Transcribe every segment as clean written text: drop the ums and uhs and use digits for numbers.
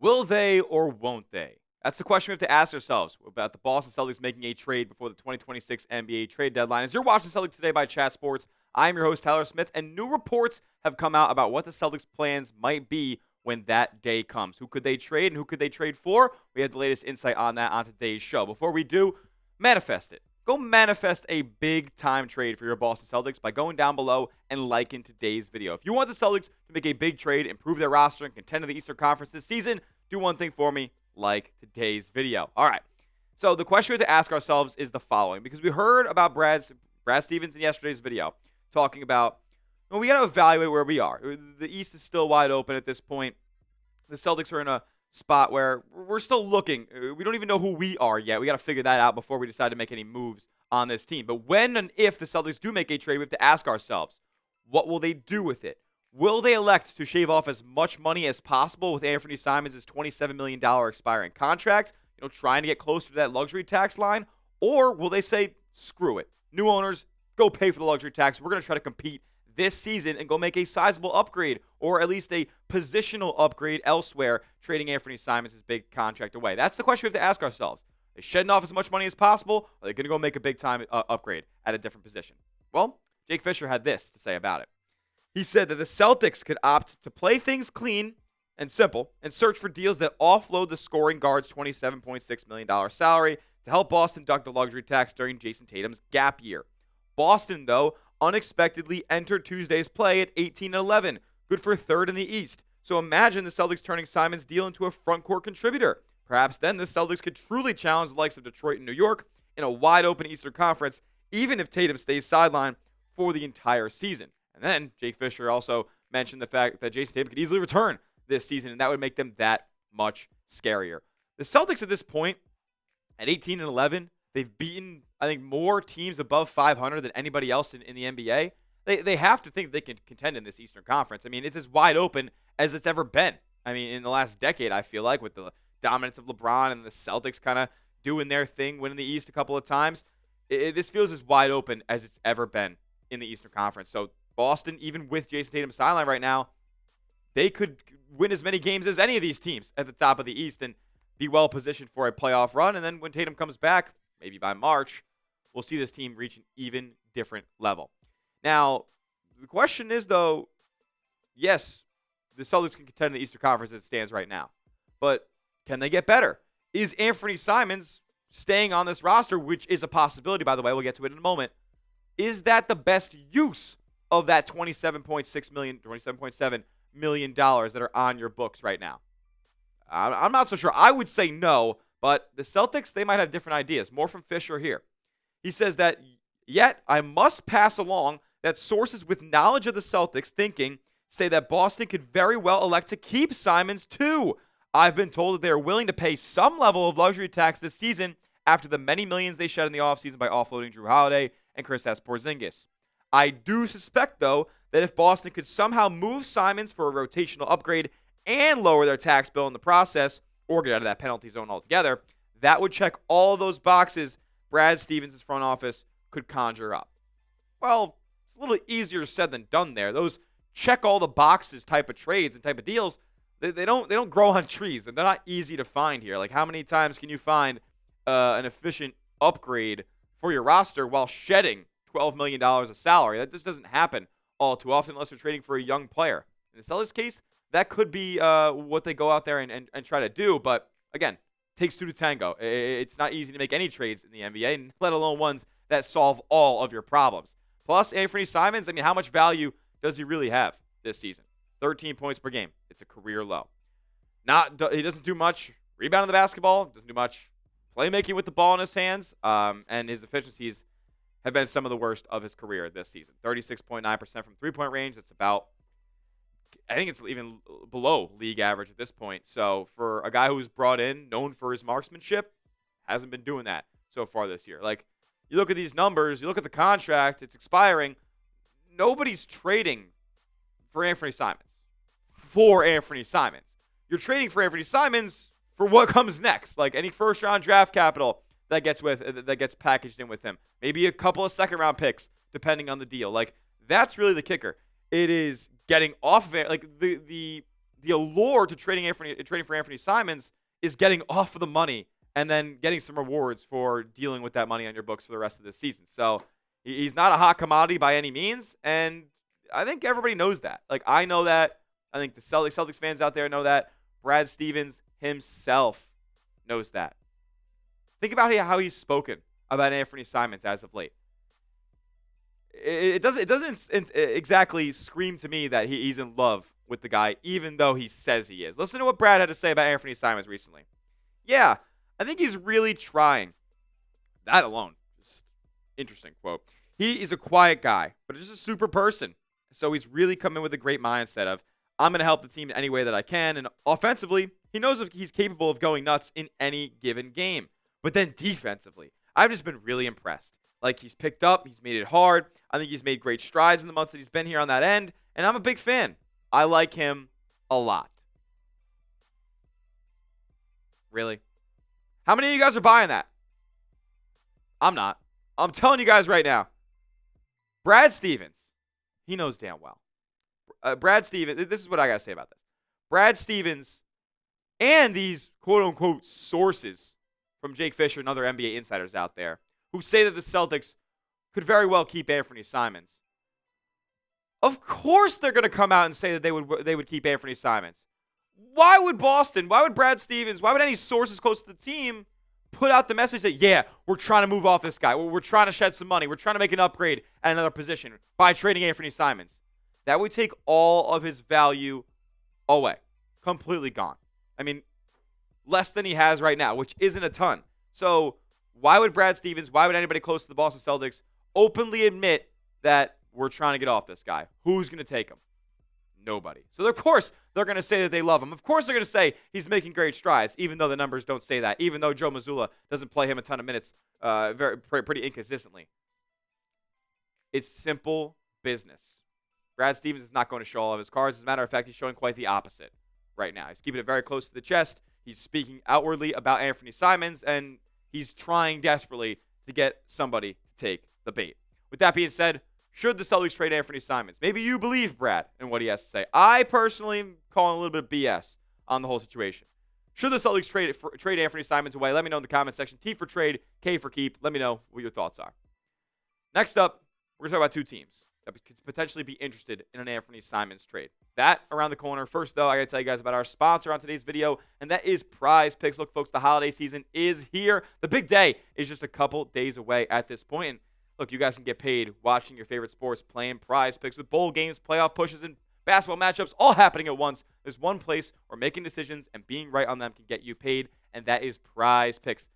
Will they or won't they? That's the question we have to ask ourselves about the Boston Celtics making a trade before the 2026 NBA trade deadline. As you're watching Celtics Today by Chat Sports, I'm your host, Tyler Smith, and new reports have come out about what the Celtics' plans might be when that day comes. Who could they trade and who could they trade for? We have the latest insight on that on today's show. Before we do, manifest it. Go manifest a big-time trade for your Boston Celtics by going down below and liking today's video. If you want the Celtics to make a big trade, improve their roster, and contend in the Eastern Conference this season, do one thing for me, like today's video. All right. So the question we have to ask ourselves is the following, because we heard about Brad Stevens in yesterday's video talking about, well, we got to evaluate where we are. The East is still wide open at this point. The Celtics are in a spot where we're still looking. We don't even know who we are yet. We got to figure that out before we decide to make any moves on this team. But when and if the Celtics do make a trade, we have to ask ourselves, what will they do with it? Will they elect to shave off as much money as possible with Anfernee Simons' $27 million expiring contract, trying to get closer to that luxury tax line? Or will they say, screw it, new owners, go pay for the luxury tax. We're going to try to compete this season and go make a sizable upgrade, or at least a positional upgrade elsewhere, trading Anfernee Simons' big contract away? That's the question we have to ask ourselves. Are they shedding off as much money as possible? Or are they going to go make a big-time upgrade at a different position? Well, Jake Fisher had this to say about it. He said that the Celtics could opt to play things clean and simple and search for deals that offload the scoring guard's $27.6 million salary to help Boston duck the luxury tax during Jason Tatum's gap year. Boston, though, unexpectedly entered Tuesday's play at 18-11, good for third in the East. So imagine the Celtics turning Simons' deal into a front-court contributor. Perhaps then the Celtics could truly challenge the likes of Detroit and New York in a wide-open Eastern Conference, even if Tatum stays sidelined for the entire season. And then Jake Fisher also mentioned the fact that Jason Tatum could easily return this season, and that would make them that much scarier. The Celtics at this point, at 18-11, they've beaten, I think, more teams above 500 than anybody else in the NBA. They have to think they can contend in this Eastern Conference. I mean, it's as wide open as it's ever been. I mean, in the last decade, I feel like, with the dominance of LeBron and the Celtics kind of doing their thing, winning the East a couple of times, this feels as wide open as it's ever been in the Eastern Conference. So Boston, even with Jason Tatum's sideline right now, they could win as many games as any of these teams at the top of the East and be well positioned for a playoff run. And then when Tatum comes back, maybe by March, we'll see this team reach an even different level. Now, the question is, though, yes, the Celtics can contend in the Eastern Conference as it stands right now. But can they get better? Is Anfernee Simons staying on this roster, which is a possibility, by the way, we'll get to it in a moment, is that the best use of that $27.7 million that are on your books right now? I'm not so sure. I would say no, but the Celtics, they might have different ideas. More from Fisher here. He says that, yet I must pass along that sources with knowledge of the Celtics say that Boston could very well elect to keep Simons too. I've been told that they are willing to pay some level of luxury tax this season after the many millions they shed in the offseason by offloading Drew Holiday and Kristaps Porzingis. I do suspect, though, that if Boston could somehow move Simons for a rotational upgrade and lower their tax bill in the process, or get out of that penalty zone altogether, that would check all those boxes Brad Stevens' front office could conjure up. Well, it's a little easier said than done there. Those check all the boxes type of trades and type of deals, they don't grow on trees, and they're not easy to find here. Like, how many times can you find an efficient upgrade for your roster while shedding $12 million of salary? That just doesn't happen all too often unless you're trading for a young player. In the Celtics case, that could be what they go out there and try to do. But, again, takes two to tango. It's not easy to make any trades in the NBA, let alone ones that solve all of your problems. Plus, Anfernee Simons, I mean, how much value does he really have this season? 13 points per game. It's a career low. He doesn't do much rebounding the basketball, doesn't do much playmaking with the ball in his hands, and his efficiencies have been some of the worst of his career this season. 36.9% from three-point range. That's about, I think it's even below league average at this point. So for a guy who's brought in, known for his marksmanship, hasn't been doing that so far this year. Like, you look at these numbers, you look at the contract, it's expiring. Nobody's trading for Anfernee Simons. You're trading for Anfernee Simons for what comes next, like any first-round draft capital that gets packaged in with him. Maybe a couple of second-round picks, depending on the deal. Like, that's really the kicker. It is getting off of it. Like, the the allure to trading for Anfernee Simons is getting off of the money and then getting some rewards for dealing with that money on your books for the rest of this season. So he's not a hot commodity by any means, and I think everybody knows that. Like, I know that. I think the Celtics fans out there know that. Brad Stevens himself knows that. Think about how he's spoken about Anfernee Simons as of late. It doesn't exactly scream to me that he's in love with the guy, even though he says he is. Listen to what Brad had to say about Anfernee Simons recently. Yeah, I think he's really trying. That alone, just interesting quote. He is a quiet guy, but just a super person. So he's really come in with a great mindset of, I'm going to help the team in any way that I can. And offensively, he knows if he's capable of going nuts in any given game. But then defensively, I've just been really impressed. Like, he's picked up, he's made it hard. I think he's made great strides in the months that he's been here on that end. And I'm a big fan. I like him a lot. Really? How many of you guys are buying that? I'm not. I'm telling you guys right now. Brad Stevens, he knows damn well. Brad Stevens, this is what I got to say about this. Brad Stevens and these quote-unquote sources from Jake Fisher and other NBA insiders out there who say that the Celtics could very well keep Anfernee Simons. Of course they're going to come out and say that they would keep Anfernee Simons. Why would Boston, why would Brad Stevens, why would any sources close to the team put out the message that, yeah, we're trying to move off this guy. We're trying to shed some money. We're trying to make an upgrade at another position by trading Anfernee Simons. That would take all of his value away. Completely gone. I mean, less than he has right now, which isn't a ton. So why would Brad Stevens, why would anybody close to the Boston Celtics openly admit that we're trying to get off this guy? Who's going to take him? Nobody. So, of course, they're going to say that they love him. Of course, they're going to say he's making great strides, even though the numbers don't say that, even though Joe Mazzulla doesn't play him a ton of minutes pretty inconsistently. It's simple business. Brad Stevens is not going to show all of his cards. As a matter of fact, he's showing quite the opposite right now. He's keeping it very close to the chest. He's speaking outwardly about Anfernee Simons, and he's trying desperately to get somebody to take the bait. With that being said, should the Celtics trade Anfernee Simons? Maybe you believe Brad and what he has to say. I personally am calling a little bit of BS on the whole situation. Should the Celtics trade Anfernee Simons away? Let me know in the comment section. T for trade, K for keep. Let me know what your thoughts are. Next up, we're going to talk about two teams that could potentially be interested in an Anfernee Simons trade. That around the corner. First, though, I got to tell you guys about our sponsor on today's video, and that is Prize Picks. Look, folks, the holiday season is here. The big day is just a couple days away at this point. And look, you guys can get paid watching your favorite sports, playing Prize Picks with bowl games, playoff pushes, and basketball matchups all happening at once. There's one place where making decisions and being right on them can get you paid, and that is Prize Picks.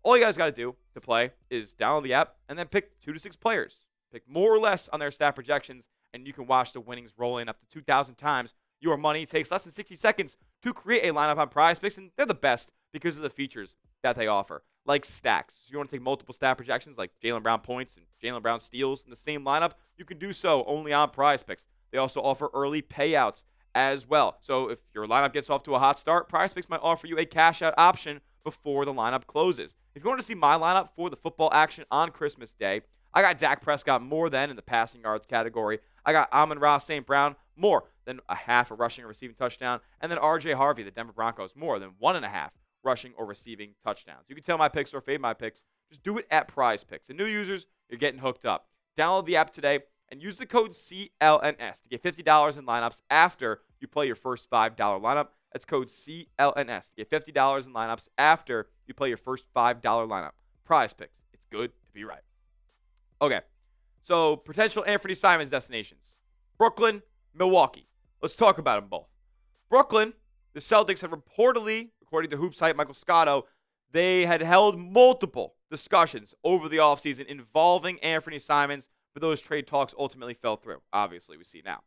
All you guys got to do to play is download the app and then pick 2 to 6 players. Pick more or less on their stat projections, and you can watch the winnings roll in up to 2,000 times your money. It takes less than 60 seconds to create a lineup on Prize Picks, and they're the best because of the features that they offer, like stacks. So if you want to take multiple stat projections like Jaylen Brown points and Jaylen Brown steals in the same lineup, you can do so only on Prize Picks. They also offer early payouts as well. So if your lineup gets off to a hot start, Prize Picks might offer you a cash out option before the lineup closes. If you want to see my lineup for the football action on Christmas Day, I got Dak Prescott more than in the passing yards category. I got Amon-Ra St. Brown more than a half a rushing or receiving touchdown. And then R.J. Harvey, the Denver Broncos, more than 1.5 rushing or receiving touchdowns. You can tell my picks or fade my picks. Just do it at Prize Picks. And new users, you're getting hooked up. Download the app today and use the code CLNS to get $50 in lineups after you play your first $5 lineup. That's code CLNS to get $50 in lineups after you play your first $5 lineup. Prize Picks. It's good to be right. Okay, so potential Anfernee Simons destinations. Brooklyn, Milwaukee. Let's talk about them both. Brooklyn, the Celtics have reportedly, according to Hoops Hype Michael Scotto, they had held multiple discussions over the offseason involving Anfernee Simons, but those trade talks ultimately fell through. Obviously, we see now.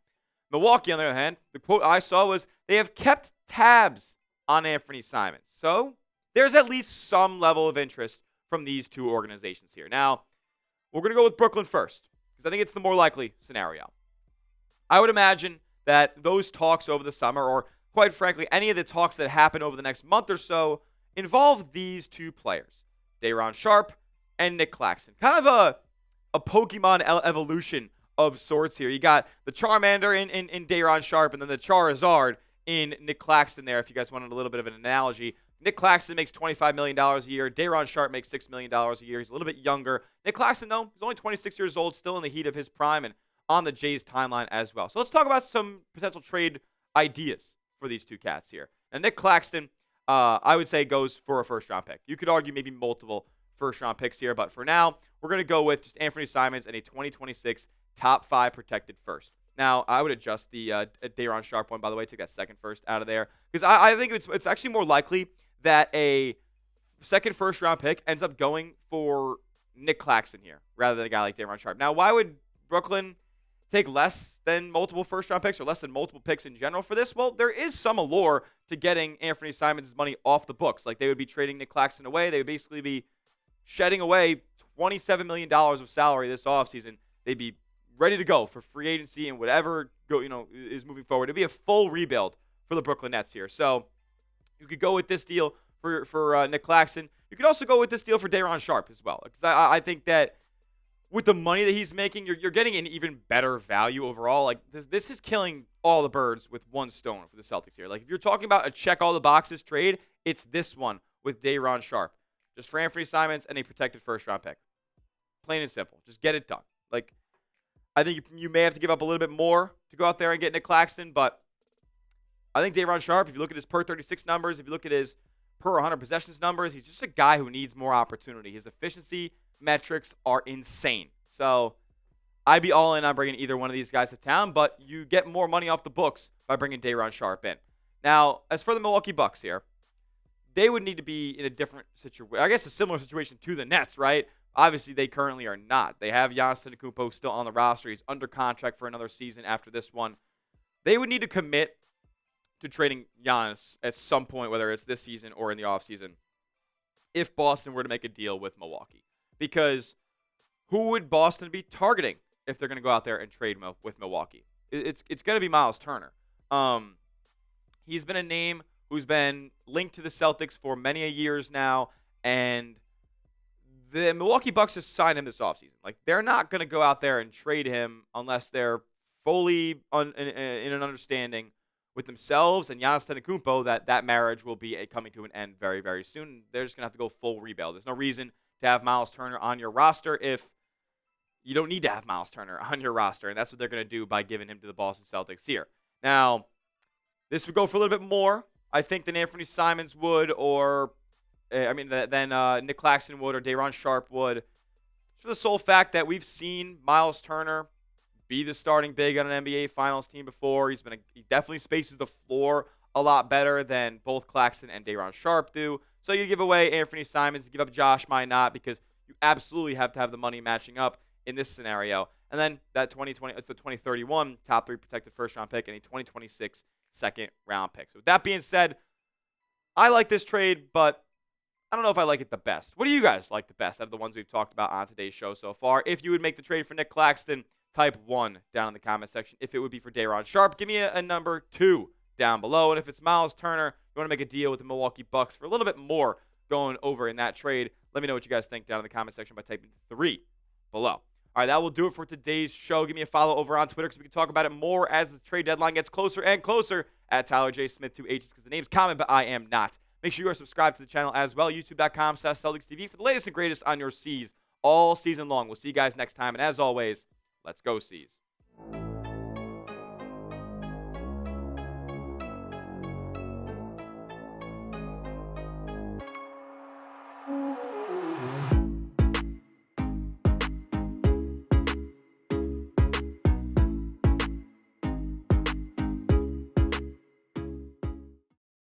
Milwaukee, on the other hand, the quote I saw was, they have kept tabs on Anfernee Simons. So there's at least some level of interest from these two organizations here. Now, we're going to go with Brooklyn first, because I think it's the more likely scenario. I would imagine that those talks over the summer, or quite frankly, any of the talks that happen over the next month or so, involve these two players, Day'Ron Sharpe and Nick Claxton. Kind of a Pokemon evolution of sorts here. You got the Charmander in Day'Ron Sharpe, and then the Charizard in Nick Claxton there, if you guys wanted a little bit of an analogy. Nick Claxton makes $25 million a year. Day'Ron Sharpe makes $6 million a year. He's a little bit younger. Nick Claxton, though, he's only 26 years old, still in the heat of his prime and on the Jays timeline as well. So let's talk about some potential trade ideas for these two cats here. Now, Nick Claxton, I would say, goes for a first-round pick. You could argue maybe multiple first-round picks here, but for now, we're going to go with just Anfernee Simons and a 2026 top 5 protected first. Now, I would adjust the Day'Ron Sharpe one, by the way, take that second first out of there, because I think it's actually more likely that a second first-round pick ends up going for Nick Claxton here rather than a guy like Day'Ron Sharpe. Now, why would Brooklyn take less than multiple first-round picks or less than multiple picks in general for this? Well, there is some allure to getting Anfernee Simons' money off the books. Like, they would be trading Nick Claxton away. They would basically be shedding away $27 million of salary this offseason. They'd be ready to go for free agency and whatever is moving forward. It'd be a full rebuild for the Brooklyn Nets here. So you could go with this deal for Nick Claxton. You could also go with this deal for Day'Ron Sharpe as well. Because I think that with the money that he's making, you're getting an even better value overall. Like, this is killing all the birds with one stone for the Celtics here. Like, if you're talking about a check all the boxes trade, it's this one with Day'Ron Sharpe. Just for Anfernee Simons and a protected first-round pick. Plain and simple. Just get it done. Like, I think you may have to give up a little bit more to go out there and get Nick Claxton, but I think Day'Ron Sharpe, if you look at his per 36 numbers, if you look at his per 100 possessions numbers, he's just a guy who needs more opportunity. His efficiency metrics are insane. So I'd be all in on bringing either one of these guys to town, but you get more money off the books by bringing Day'Ron Sharpe in. Now, as for the Milwaukee Bucks here, they would need to be in a different situation. I guess a similar situation to the Nets, right? Obviously, they currently are not. They have Giannis Antetokounmpo still on the roster. He's under contract for another season after this one. They would need to commit to trading Giannis at some point, whether it's this season or in the offseason, if Boston were to make a deal with Milwaukee. Because who would Boston be targeting if they're going to go out there and trade with Milwaukee? It's going to be Miles Turner. He's been a name who's been linked to the Celtics for many years now, and the Milwaukee Bucks just signed him this offseason. Like, they're not going to go out there and trade him unless they're fully in an understanding with themselves and Giannis Antetokounmpo that marriage will be coming to an end very, very soon. They're just going to have to go full rebuild. There's no reason to have Miles Turner on your roster if you don't need to have Miles Turner on your roster, and that's what they're going to do by giving him to the Boston Celtics here. Now, this would go for a little bit more, I think, than Anfernee Simons would, or than Nick Claxton would, or Day'Ron Sharpe would. For the sole fact that we've seen Miles Turner be the starting big on an NBA Finals team before. He definitely spaces the floor a lot better than both Claxton and Day'Ron Sharpe do. So you give away Anfernee Simons, you give up Josh Minott, because you absolutely have to have the money matching up in this scenario. And then that 2031 top 3 protected first-round pick and a 2026 second-round pick. So with that being said, I like this trade, but I don't know if I like it the best. What do you guys like the best out of the ones we've talked about on today's show so far? If you would make the trade for Nick Claxton, type 1 down in the comment section. If it would be for Day'Ron Sharpe, give me a number 2 down below. And if it's Miles Turner, you want to make a deal with the Milwaukee Bucks for a little bit more going over in that trade, let me know what you guys think down in the comment section by typing 3 below. All right, that will do it for today's show. Give me a follow over on Twitter because we can talk about it more as the trade deadline gets closer and closer at Tyler J. Smith, 2 H's, because the name's common, but I am not. Make sure you are subscribed to the channel as well, youtube.com/CelticsTV, for the latest and greatest on your C's all season long. We'll see you guys next time, and as always, let's go C's.